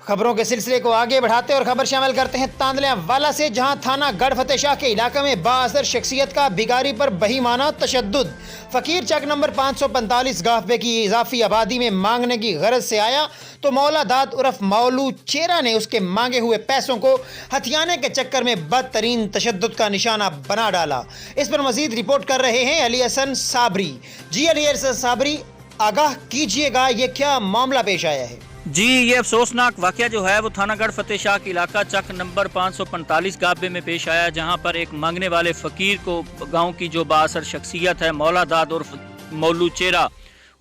خبروں کے سلسلے کو آگے بڑھاتے اور خبر شامل کرتے ہیں تاندلیاں والا سے، جہاں تھانہ گڑھ فتح شاہ کے علاقے میں بااثر شخصیت کا بھکاری پر بہیمانہ تشدد۔ فقیر چک نمبر 545 گافبے کی اضافی آبادی میں مانگنے کی غرض سے آیا تو مولا داد عرف مولو چیرا نے اس کے مانگے ہوئے پیسوں کو ہتھیانے کے چکر میں بدترین تشدد کا نشانہ بنا ڈالا۔ اس پر مزید رپورٹ کر رہے ہیں علی حسن صابری۔ جی علی حسن صابری، آگاہ کیجئے گا یہ کیا معاملہ پیش آیا ہے؟ جی، یہ افسوسناک واقعہ جو ہے وہ تھانہ گڑھ فتح شاہ کے علاقہ چک نمبر 545 گافبے میں پیش آیا، جہاں پر ایک مانگنے والے فقیر کو گاؤں کی جو بااثر شخصیت ہے مولا داد عرف مولو چیرا،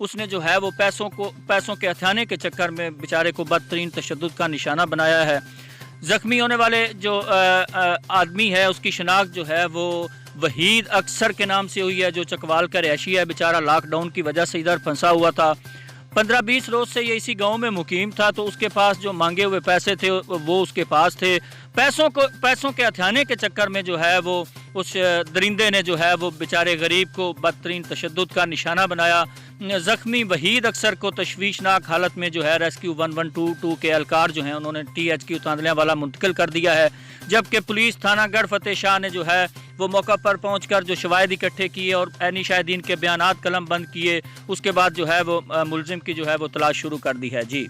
اس نے جو ہے وہ پیسوں کے ہتھیانے کے چکر میں بیچارے کو بدترین تشدد کا نشانہ بنایا ہے۔ زخمی ہونے والے جو آدمی ہے اس کی شناخت جو ہے وہ وحید اکثر کے نام سے ہوئی ہے، جو چکوال کا رہائشی ہے۔ بیچارہ لاک ڈاؤن کی وجہ سے ادھر پھنسا ہوا تھا، 15-20 روز سے یہ اسی گاؤں میں مقیم تھا، تو اس کے پاس جو مانگے ہوئے پیسے تھے وہ اس کے پاس تھے۔ پیسوں کے ہتھیانے کے چکر میں جو ہے وہ اس درندے نے جو ہے وہ بیچارے غریب کو بدترین تشدد کا نشانہ بنایا۔ زخمی وحید اکثر کو تشویشناک حالت میں جو ہے ریسکیو 1122 کے اہلکار جو ہیں انہوں نے THQ تاندلیاں والا منتقل کر دیا ہے، جبکہ پولیس تھانہ گڑھ فتح شاہ نے جو ہے وہ موقع پر پہنچ کر جو شواہد اکٹھے کیے اور عینی شاہدین کے بیانات قلم بند کیے، اس کے بعد جو ہے وہ ملزم کی جو ہے وہ تلاش شروع کر دی ہے۔ جی